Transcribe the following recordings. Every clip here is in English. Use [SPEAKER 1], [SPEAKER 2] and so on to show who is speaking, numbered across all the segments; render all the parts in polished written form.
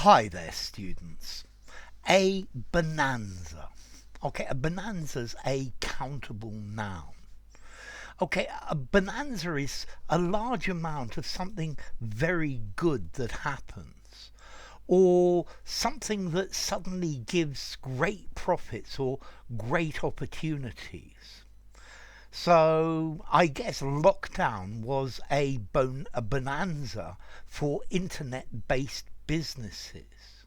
[SPEAKER 1] Hi there, students. A bonanza. Okay, a bonanza's a countable noun. Okay, a bonanza is a large amount of something very good that happens, or something that suddenly gives great profits or great opportunities. So I guess lockdown was a bonanza for internet-based businesses.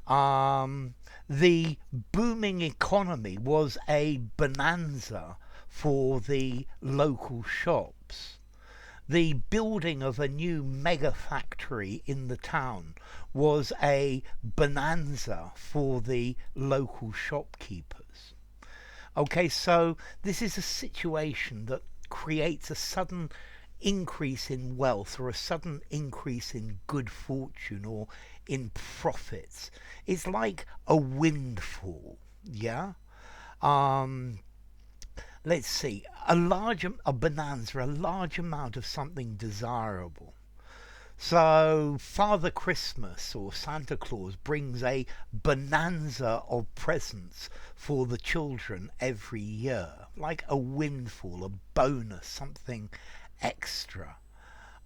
[SPEAKER 1] Um, the booming economy was a bonanza for the local shops. The building of a new mega factory in the town was a bonanza for the local shopkeepers. Okay, so this is a situation that creates a sudden increase in wealth or a sudden increase in good fortune or in profits. It's like a windfall, yeah? Um, let's see, a bonanza, a large amount of something desirable. So Father Christmas or Santa Claus brings a bonanza of presents for the children every year, like a windfall, a bonus, something extra.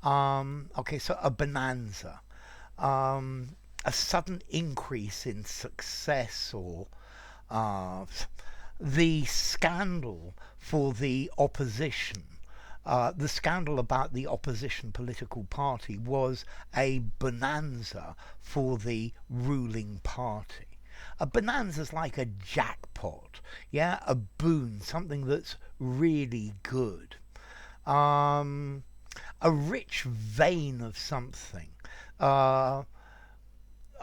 [SPEAKER 1] Okay, so a bonanza, a sudden increase in success or uh, the scandal for the opposition. The scandal about the opposition political party was a bonanza for the ruling party. A bonanza's like a jackpot, yeah, a boon, something that's really good. Um, a rich vein of something. Uh,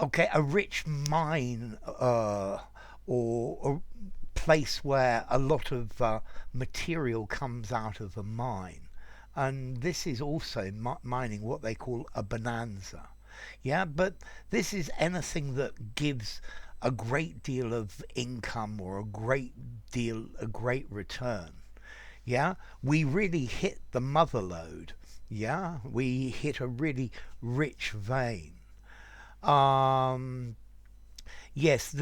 [SPEAKER 1] okay, a rich mine or a place where a lot of material comes out of a mine. And this is also mining, what they call a bonanza. Yeah, but this is anything that gives a great deal of income or a great return. Yeah, we really hit the mother lode. Yeah, we hit a really rich vein. Um, yes,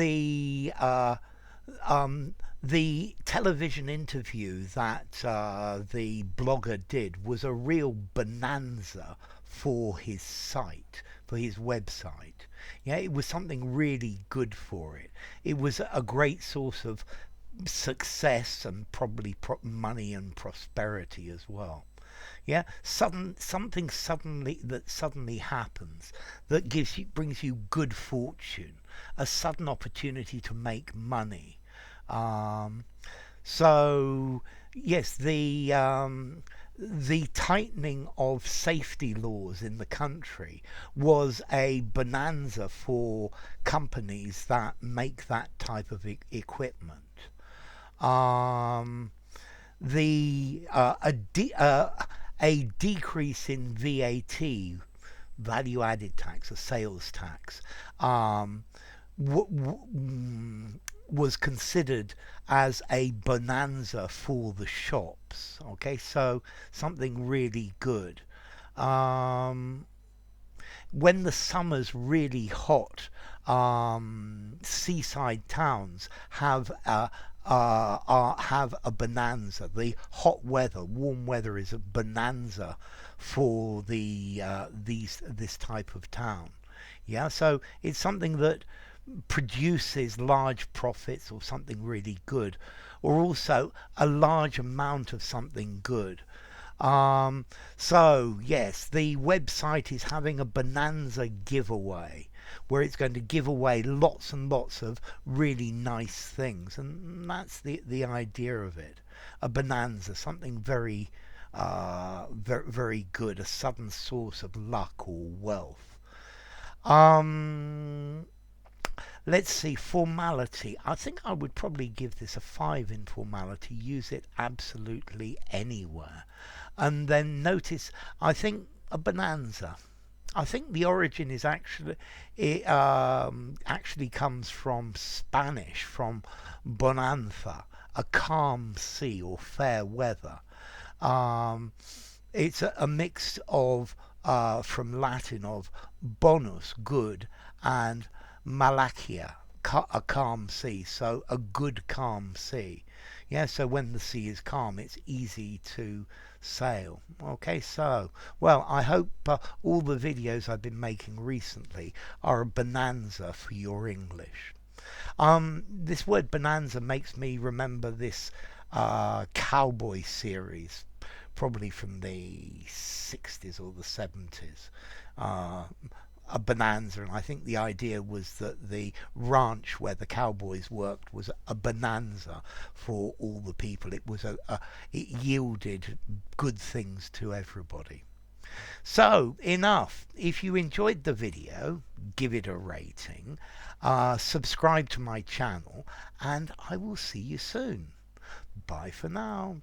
[SPEAKER 1] um, the television interview that the blogger did was a real bonanza for his site, for his website. Yeah, it was something really good for it. It was a great source of success and probably money and prosperity as well. Yeah, something suddenly happens that brings you good fortune, a sudden opportunity to make money. Um, so yes, the tightening of safety laws in the country was a bonanza for companies that make that type of equipment. Um, the a decrease in VAT, value added tax, a sales tax, um, was considered as a bonanza for the shops. Okay, so something really good. Um, when the summer's really hot, seaside towns have a bonanza. The hot weather, warm weather, is a bonanza for this type of town. Yeah, so it's something that produces large profits or something really good, or also a large amount of something good. Um, so yes, the website is having a bonanza giveaway where it's going to give away lots and lots of really nice things, and that's the idea of it. A bonanza, something very good, a sudden source of luck or wealth. Um, let's see, formality. I think I would probably give this a 5 in formality. Use it absolutely anywhere. And then notice, I think a bonanza. I think the origin is actually comes from Spanish, from bonanza, a calm sea or fair weather. Um, it's a mix of from Latin of bonus, good, and malakia, a calm sea. So a good, calm sea. Yeah, so when the sea is calm, it's easy to sail. Okay, so, well, I hope all the videos I've been making recently are a bonanza for your English. This word bonanza makes me remember this cowboy series, probably from the 60s or the 70s. Uh, a bonanza, and I think the idea was that the ranch where the cowboys worked was a bonanza for all the people. It yielded good things to everybody. So, enough. If you enjoyed the video, give it a rating, subscribe to my channel, and I will see you soon. Bye for now.